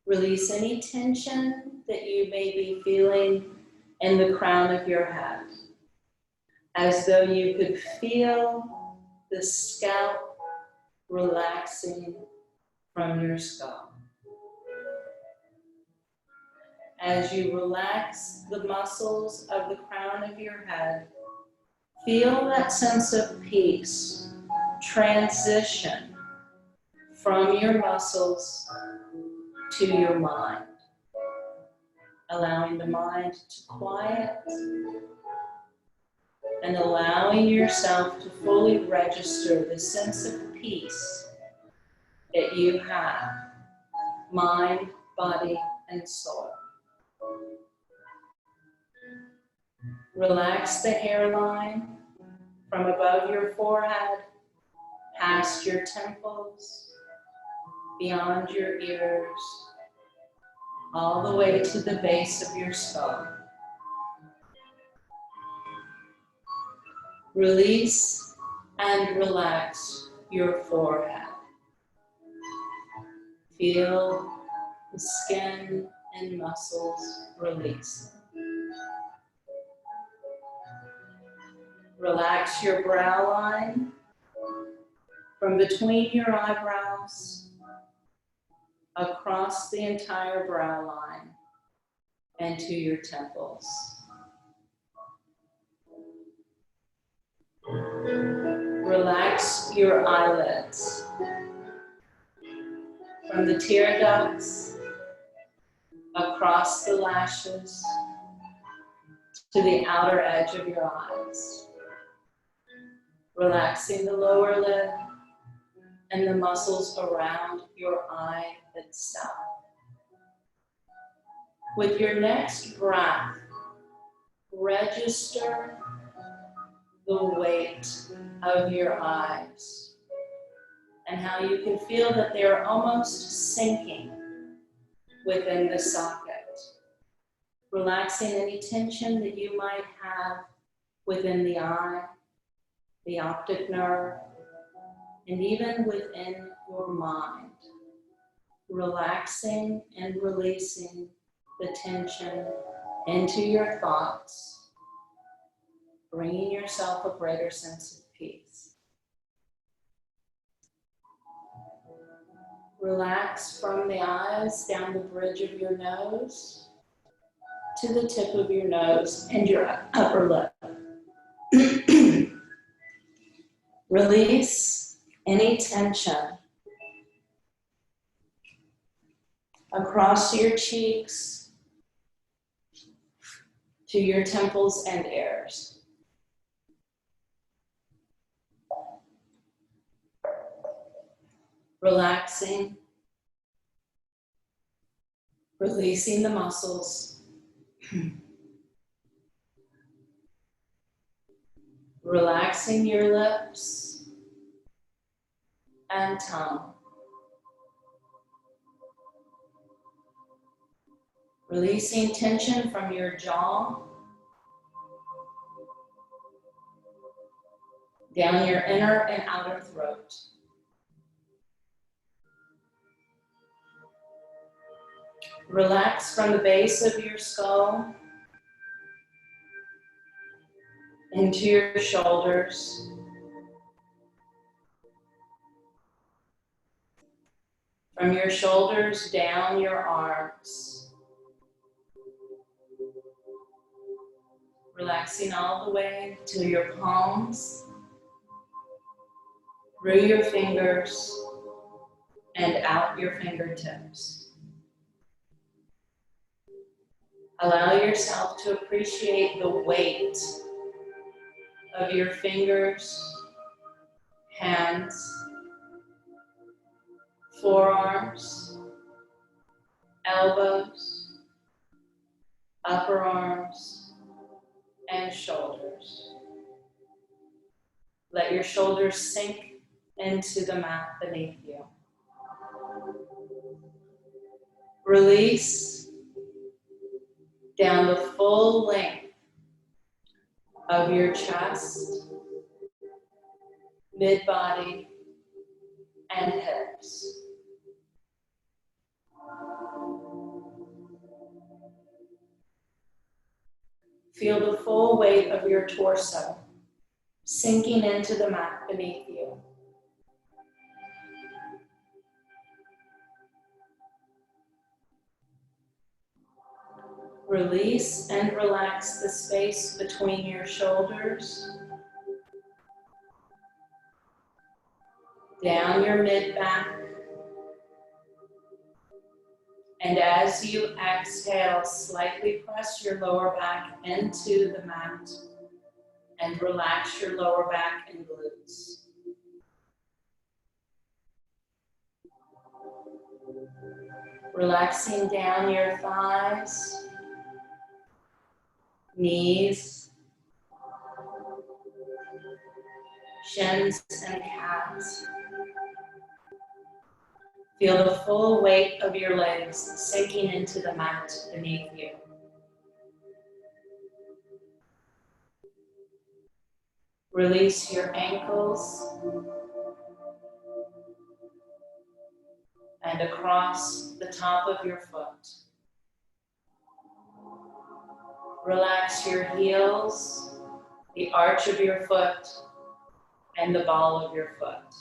Release any tension that you may be feeling in the crown of your head, as though you could feel the scalp relaxing from your skull. As you relax the muscles of the crown of your head, feel that sense of peace transition from your muscles to your mind, allowing the mind to quiet and allowing yourself to fully register the sense of peace that you have, mind, body, and soul. Relax the hairline from above your forehead, past your temples, beyond your ears, all the way to the base of your skull. Release and relax your forehead. Feel the skin and muscles release. Relax your brow line from between your eyebrows across the entire brow line and to your temples. Relax your eyelids from the tear ducts across the lashes to the outer edge of your eyes. Relaxing the lower lid and the muscles around your eye itself. With your next breath, register the weight of your eyes and how you can feel that they're almost sinking within the socket. Relaxing any tension that you might have within the eye, the optic nerve, and even within your mind. Relaxing and releasing the tension into your thoughts, bringing yourself a greater sense of peace. Relax from the eyes down the bridge of your nose to the tip of your nose and your upper lip. Release any tension across your cheeks to your temples and ears. Relaxing, releasing the muscles, relaxing your lips and tongue. Releasing tension from your jaw, down your inner and outer throat. Relax from the base of your skull into your shoulders, from your shoulders down your arms, relaxing all the way to your palms, through your fingers, and out your fingertips. Allow yourself to appreciate the weight of your fingers, hands, forearms, elbows, upper arms, and shoulders. Let your shoulders sink into the mat beneath you. Release down the full length of your chest, mid-body, and hips. Feel the full weight of your torso sinking into the mat beneath you. Release and relax the space between your shoulders, down your mid-back, and as you exhale, slightly press your lower back into the mat and relax your lower back and glutes. Relaxing down your thighs, knees, shins, and calves. Feel the full weight of your legs sinking into the mat beneath you. Release your ankles and across the top of your foot. Relax your heels, the arch of your foot, and the ball of your foot.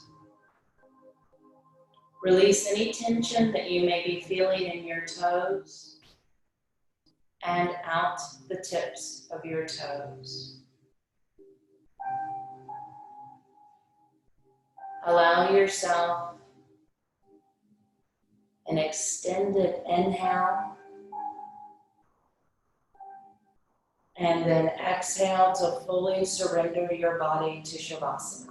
Release any tension that you may be feeling in your toes and out the tips of your toes. Allow yourself an extended inhale and then exhale to fully surrender your body to Shavasana.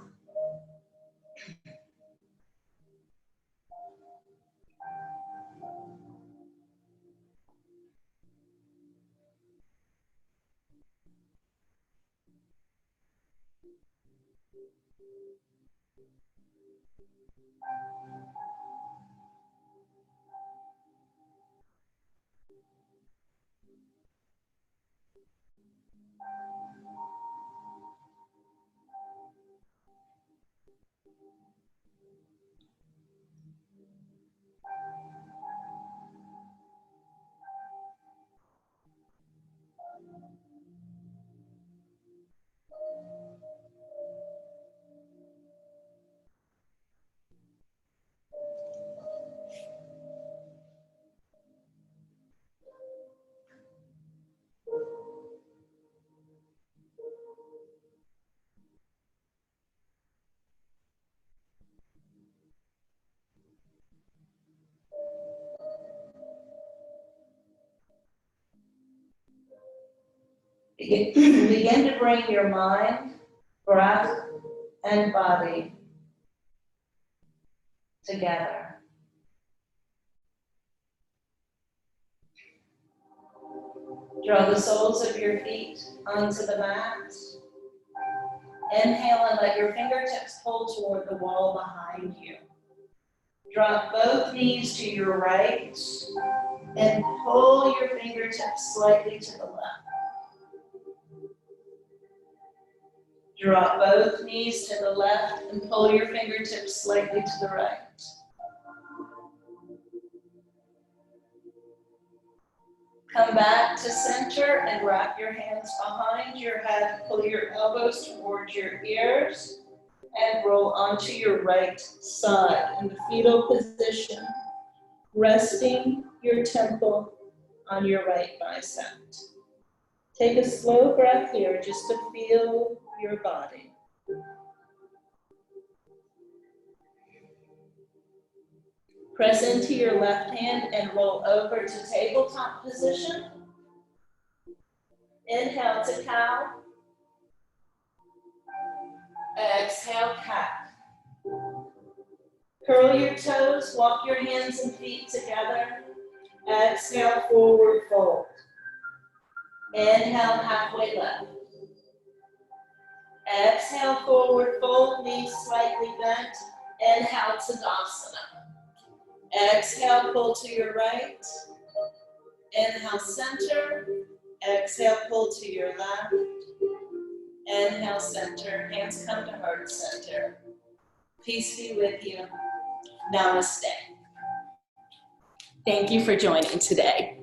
Begin to bring your mind, breath, and body together. Draw the soles of your feet onto the mat. Inhale and let your fingertips pull toward the wall behind you. Drop both knees to your right and pull your fingertips slightly to the left. Drop both knees to the left and pull your fingertips slightly to the right. Come back to center and wrap your hands behind your head. Pull your elbows towards your ears and roll onto your right side in the fetal position, resting your temple on your right bicep. Take a slow breath here just to feel your body. Press into your left hand and roll over to tabletop position. Inhale to cow. Exhale, cat. Curl your toes, walk your hands and feet together. Exhale, forward fold. Inhale, halfway lift. Exhale, forward fold, knees slightly bent. Inhale, Tadasana. Exhale, pull to your right. Inhale, center. Exhale, pull to your left. Inhale, center. Hands come to heart center. Peace be with you. Namaste. Thank you for joining today.